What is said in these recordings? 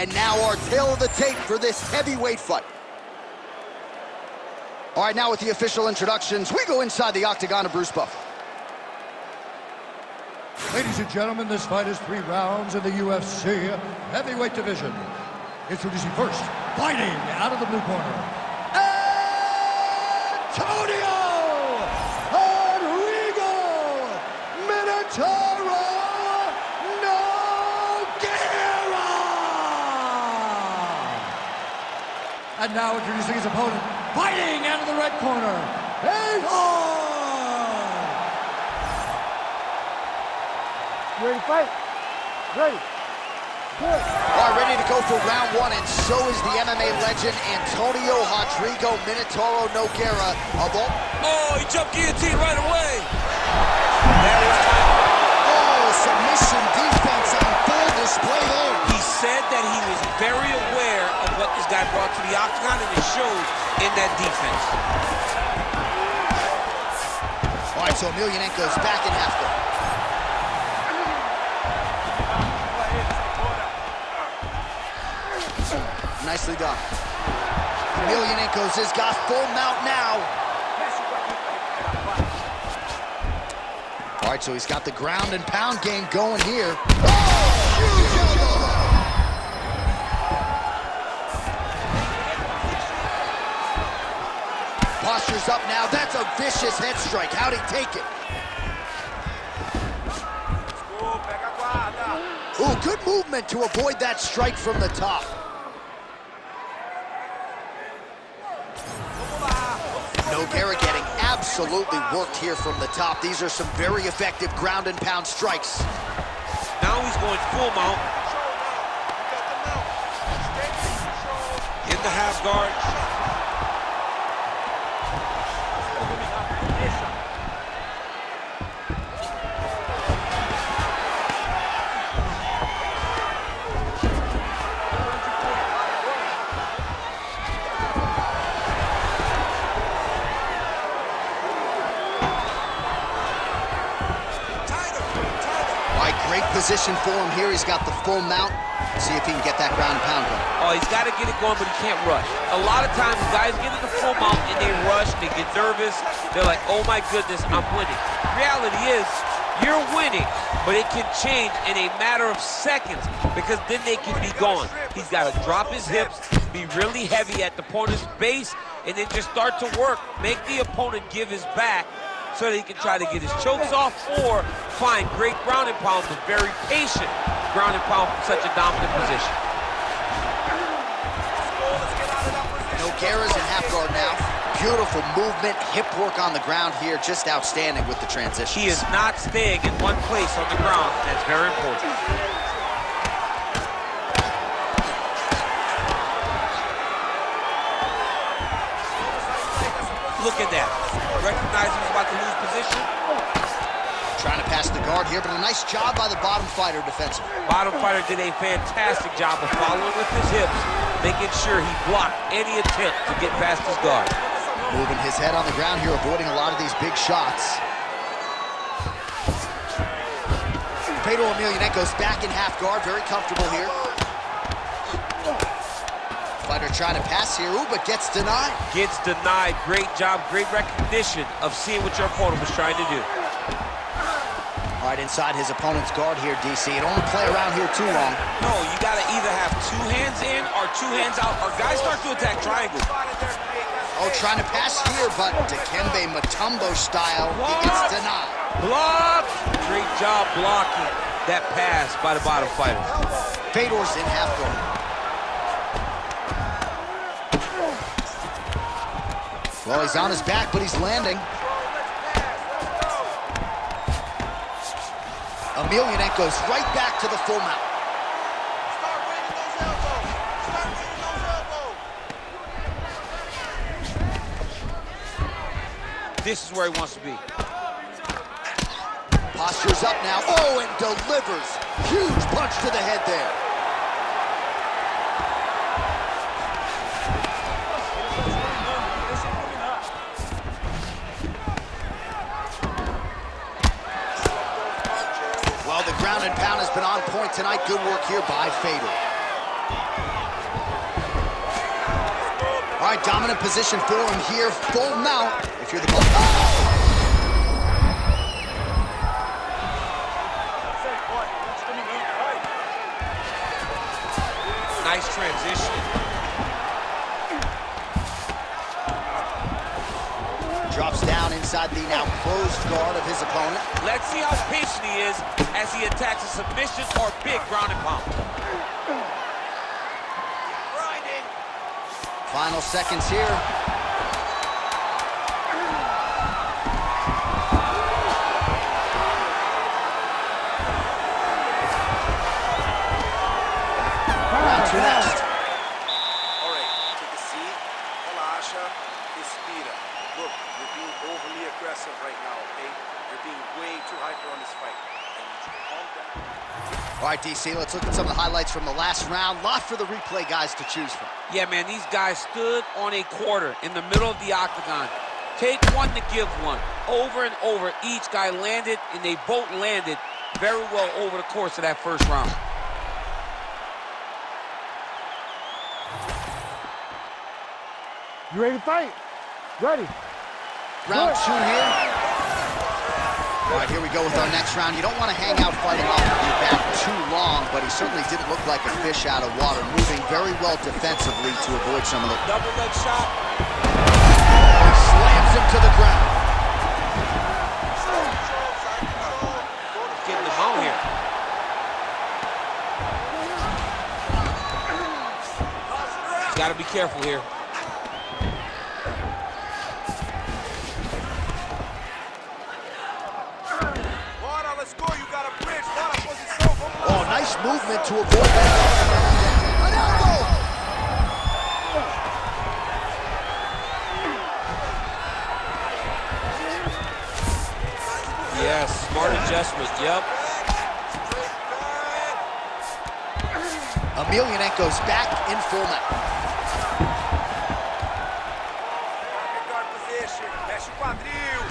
And now our tail of the tape for this heavyweight fight. All right, now with the official introductions, we go inside the octagon of Bruce Buffer. Ladies and gentlemen, this fight is 3 rounds in the UFC heavyweight division. Introducing first, fighting out of the blue corner, Antonio Minotauro Nogueira! And now introducing his opponent, fighting out of the red corner, Fedor! Ready to fight? Ready. Good. All right, ready to go for round 1, and so is the MMA legend Antonio Minotauro Nogueira of all... Oh, he jumped guillotine right away. Oh, submission defense on full display there. He said that he was very aware of what this guy brought to the octagon, and it showed in that defense. All right, so Emelianenko's back in half guard. Nicely done. Emelianenko's has got full mount now. All right, so he's got the ground and pound game going here. Oh, huge elbow! Posture's up now. That's a vicious head strike. How'd he take it? Ooh, good movement to avoid that strike from the top. Nogueira getting absolutely worked here from the top. These are some very effective ground and pound strikes. Now he's going full mount. In the half guard. Great position for him here. He's got the full mount. See if he can get that ground and pound going. Oh, he's got to get it going, but he can't rush. A lot of times, guys get in the full mount and they rush, they get nervous. They're like, oh my goodness, I'm winning. Reality is, you're winning, but it can change in a matter of seconds because then they can be gone. He's got to drop his hips, be really heavy at the opponent's base, and then just start to work. Make the opponent give his back so that he can try to get his chokes off or find great ground and pound, but very patient ground and pound from such a dominant position. Nogueira's in half guard now. Beautiful movement, hip work on the ground here, just outstanding with the transition. He is not staying in one place on the ground. That's very important. Look at that. Recognizing he's about to lose position. Trying to pass the guard here, but a nice job by the bottom fighter defensively. Bottom fighter did a fantastic job of following with his hips, making sure he blocked any attempt to get past his guard. Moving his head on the ground here, avoiding a lot of these big shots. Fedor Emelianenko's back in half guard, very comfortable here. Fighter trying to pass here, ooh, but gets denied. Gets denied. Great job, great recognition of seeing what your opponent was trying to do. All right, inside his opponent's guard here, DC. It don't play around here too long. No, you got to either have 2 hands in or 2 hands out, or guys start to attack triangle. Oh, trying to pass here, but Dikembe Mutombo style, he gets denied. Block! Great job blocking that pass by the bottom fighter. Fedor's in half guard. Well, he's on his back, but he's landing. Emelianenko's right back to the full mount. This is where he wants to be. Posture's up now. Oh, and delivers. Huge punch to the head there. Well, the ground and pound has been on point tonight. Good work here by Fedor. All right, dominant position for him here. Full mount if you're the ball. Nice transition. Drops down inside the now closed guard of his opponent. Let's see how patient he is as he attacks a submission or big ground and pound. Final seconds here. Round two next. All right, take a seat. Relaxa. Respira. Look, you're being overly aggressive right now, okay? You're being way too hyper on this fight. I need you to calm down. All right, DC, let's look at some of the highlights from the last round. Lot for the replay guys to choose from. Yeah, man, these guys stood on a quarter in the middle of the octagon. Take one to give one. Over and over, each guy landed, and they both landed very well over the course of that first round. You ready to fight? Ready. Round two here. All right, here we go with our next round. You don't want to hang out fighting off of your back too long, but he certainly didn't look like a fish out of water, moving very well defensively to avoid some of the... Double leg shot. He slams him to the ground. Getting the mount here. He's got to be careful here. Oh, nice movement to avoid that. An elbow! Yes, smart adjustment, yep. Emelianenko's back in full mount. Guard position. Mexe o quadril.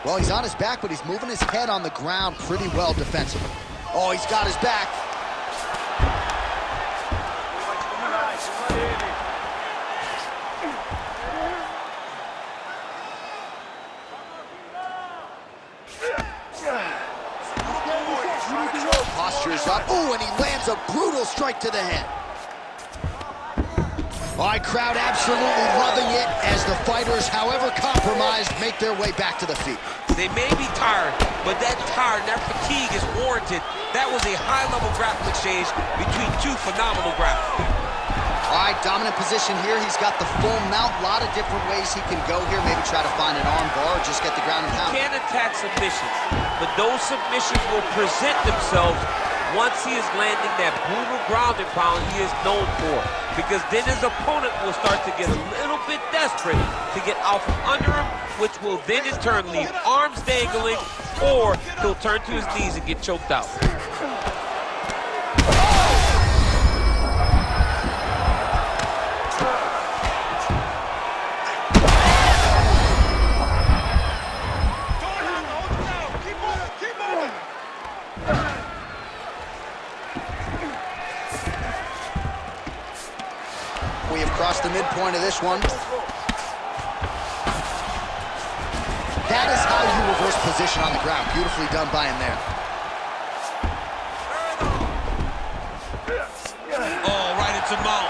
Well, he's on his back, but he's moving his head on the ground pretty well defensively. Oh, he's got his back. Posture's up. Ooh, and he lands a brutal strike to the head. All right, crowd absolutely loving it as the fighters, however compromised, make their way back to the feet. They may be tired, but that tired, that fatigue is warranted. That was a high-level grappling exchange between two phenomenal grapplers. All right, dominant position here. He's got the full mount. A lot of different ways he can go here. Maybe try to find an arm bar or just get the ground and pound. He can attack submissions, but those submissions will present themselves once he is landing that brutal ground and pound he is known for. Because then his opponent will start to get a little bit desperate to get out from under him, which will then in turn leave arms dangling, or he'll turn to his knees and get choked out. We have crossed the midpoint of this one. That is how you reverse position on the ground. Beautifully done by him there. Oh, right into mount.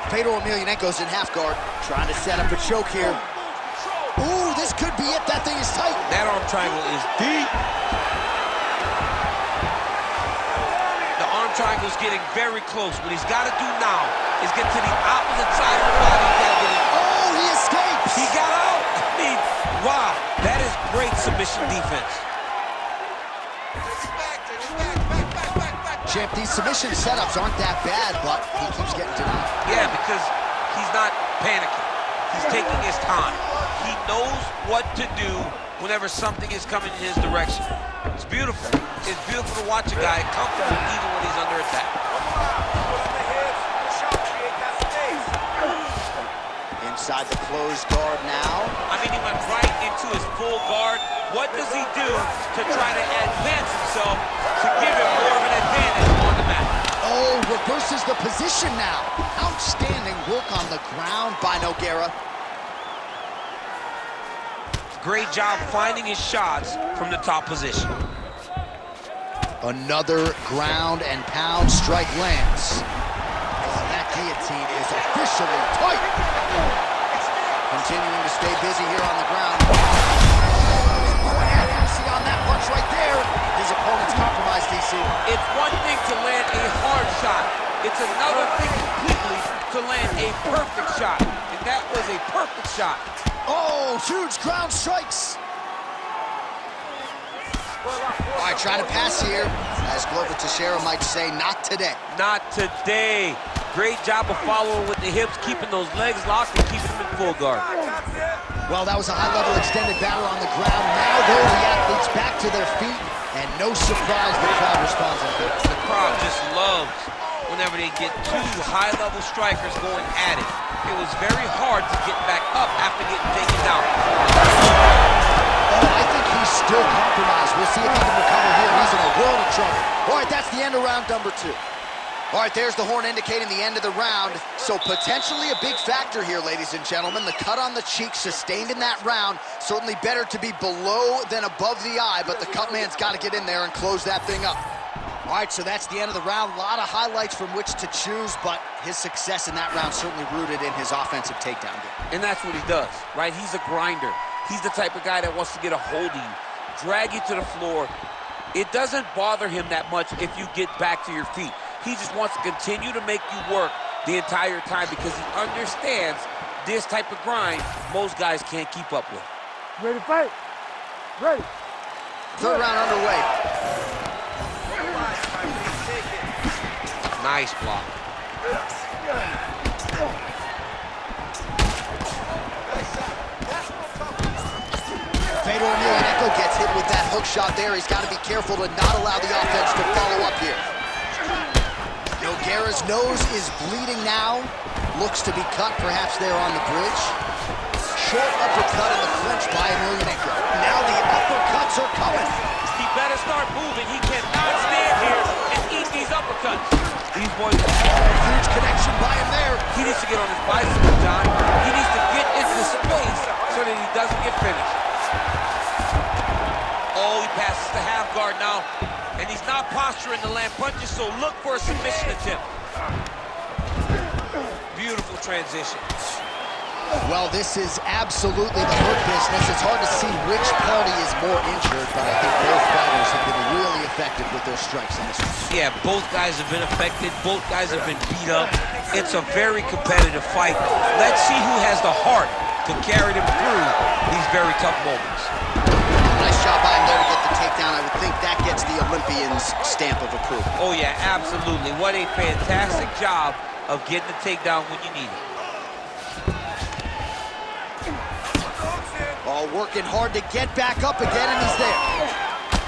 Fedor Emelianenko's in half guard, trying to set up a choke here. Ooh, this could be it. That thing is tight. That arm triangle is deep. The arm triangle is getting very close. What he's got to do now is get to the opposite side of the body. He's got to get it. Oh, he escapes. He got out. I mean, wow, that is great submission defense. Champ, these submission setups aren't that bad, but he keeps getting denied. Yeah, because he's not panicking. He's taking his time. He knows what to do whenever something is coming in his direction. It's beautiful. It's beautiful to watch a guy comfortable even when he's under attack. In Inside the closed guard now. I mean, he went right into his full guard. What does he do to try to advance himself to give him more of an advantage on the mat? Oh, reverses the position now. Outstanding work on the ground by Nogueira. Great job finding his shots from the top position. Another ground and pound strike lands. Oh, that guillotine is officially tight. Continuing to stay busy here on the ground. Oh, and accuracy on that punch right there. His opponent's compromised, DC. It's one thing to land a hard shot. It's another thing completely to land a perfect shot. And that was a perfect shot. Oh, huge ground strikes. All right, trying to pass here. As Glover Teixeira might say, not today. Not today. Great job of following with the hips, keeping those legs locked and keeping them in full guard. Well, that was a high-level extended battle on the ground. Now, though, the athletes back to their feet, and no surprise the crowd responds in good. The crowd just loves whenever they get two high-level strikers going at it. It was very hard to get back up after getting taken down. Oh, I think he's still compromised. We'll see if he can recover here. He's in a world of trouble. All right, that's the end of round number 2. All right, there's the horn indicating the end of the round. So potentially a big factor here, ladies and gentlemen. The cut on the cheek sustained in that round. Certainly better to be below than above the eye, but the cut man's got to get in there and close that thing up. All right, so that's the end of the round. A lot of highlights from which to choose, but his success in that round certainly rooted in his offensive takedown game. And that's what he does, right? He's a grinder. He's the type of guy that wants to get a hold of you, drag you to the floor. It doesn't bother him that much if you get back to your feet. He just wants to continue to make you work the entire time because he understands this type of grind most guys can't keep up with. Ready to fight? Ready. Third round underway. Nice block. Fedor Emelianenko gets hit with that hook shot there. He's got to be careful to not allow the offense to follow up here. Nogueira's nose is bleeding now. Looks to be cut, perhaps there on the bridge. Short uppercut in the clinch by Emelianenko. Now the uppercuts are coming. He better start moving. He cannot stand here and eat these uppercuts. These boys, Huge connection by him there. he needs to get on his bicycle, John. He needs to get into space so that he doesn't get finished. Oh, he passes the half guard now. And he's not posturing to land punches, so look for a submission attempt. Beautiful transition. Well, this is absolutely the hurt business. It's hard to see which party is more injured, but I think both fighters have been really effective with their strikes in this one. Yeah, both guys have been affected. Both guys have been beat up. It's a very competitive fight. Let's see who has the heart to carry them through these very tough moments. Nice job by him there to get the takedown. I would think that gets the Olympian's stamp of approval. Oh, yeah, absolutely. What a fantastic job of getting the takedown when you need it. Oh, working hard to get back up again, and he's there.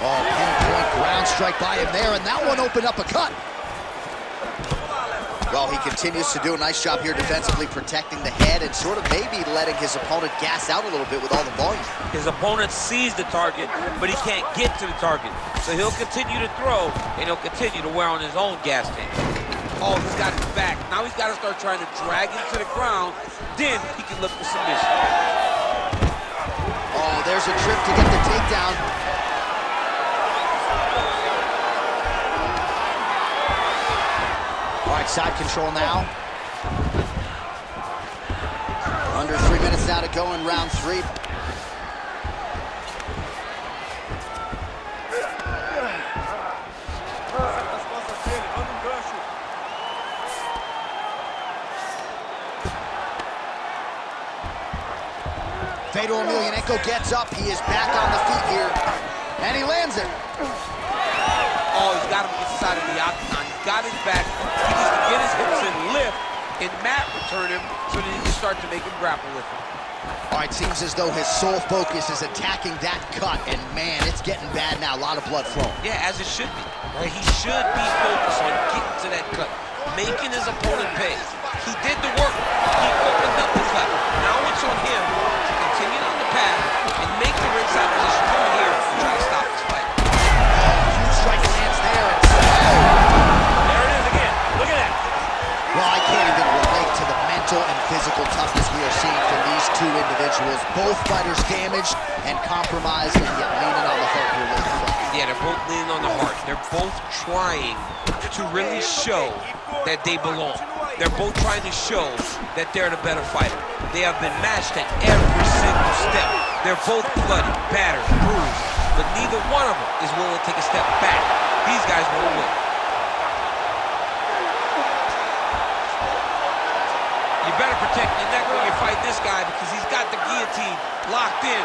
Oh, pinpoint ground strike by him there, and that one opened up a cut. Well, he continues to do a nice job here defensively, protecting the head and sort of maybe letting his opponent gas out a little bit with all the volume. His opponent sees the target, but he can't get to the target. So he'll continue to throw, and he'll continue to wear on his own gas tank. Oh, he's got his back. Now he's got to start trying to drag him to the ground. Then he can look for submission. Oh, there's a trip to get the takedown. All right, side control now. Under 3 minutes now to go in round 3. Fedor Emelianenko gets up. He is back on the feet here, and he lands it. Oh, he's got him inside of the octagon. He's got his back. He needs to get his hips and lift, and Matt return him so that he can start to make him grapple with him. All right, seems as though his sole focus is attacking that cut, and man, it's getting bad now. A lot of blood flowing. Yeah, as it should be. Right? He should be focused on getting to that cut. making his opponent pay. He did the work. He opened up the cut. Now it's on him to continue on the path and make the ringside position come here and try to stop this fight. Huge strike lands there. There it is again. Look at that. Well, I can't even relate to the mental and physical toughness we are seeing from these two individuals. Both fighters damaged and compromised, and yet leaning on the heart here late in the fight. Yeah, they're both leaning on the heart. They're both trying to really show that they belong. They're both trying to show that they're the better fighter. They have been matched at every single step. They're both bloody, battered, bruised, but neither one of them is willing to take a step back. These guys want to win. You better protect your neck when you fight this guy because he's got the guillotine locked in.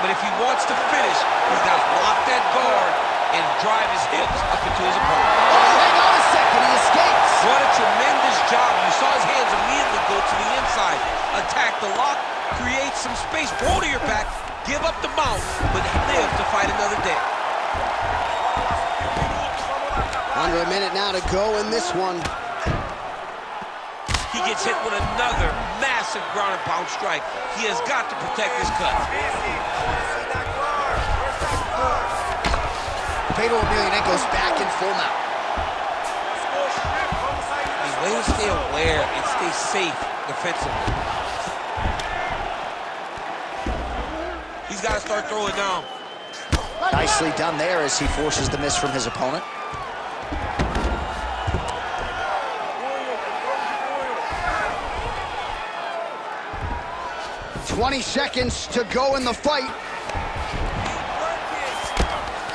But if he wants to finish, he's got to lock that guard and drive his hips up into his opponent. Oh, hang on a second, he escapes. What a tremendous job. You saw his hands immediately go to the inside. Attack the lock, create some space, roll to your back, give up the mount, but live to fight another day. Under a minute now to go in this one. He gets hit with another massive ground and pound strike. He has got to protect his cut. Fedor Emelianenko's back in full mount. The way to stay aware and stay safe defensively. He's got to start throwing down. Nicely done there as he forces the miss from his opponent. 20 seconds to go in the fight.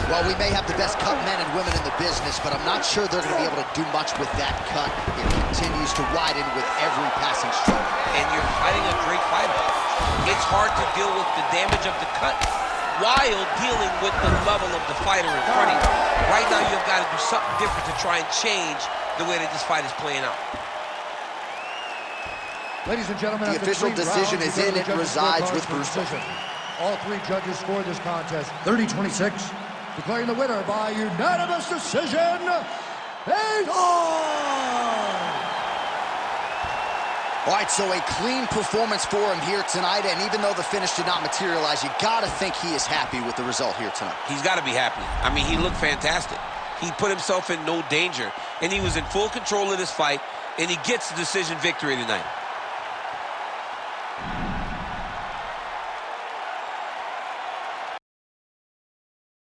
Well, we may have the best cut men and women in the business, but I'm not sure they're going to be able to do much with that cut. It continues to widen with every passing stroke. And you're fighting a great fighter. It's hard to deal with the damage of the cut while dealing with the level of the fighter in front of you. Right now, you've got to do something different to try and change the way that this fight is playing out. Ladies and gentlemen, the official decision is in. It resides with Bruce. All three judges scored this contest 30-26, declaring the winner by unanimous decision, Fedor! All right, so a clean performance for him here tonight, and even though the finish did not materialize, you got to think he is happy with the result here tonight. He's got to be happy. I mean, he looked fantastic. He put himself in no danger, and he was in full control of this fight, and he gets the decision victory tonight.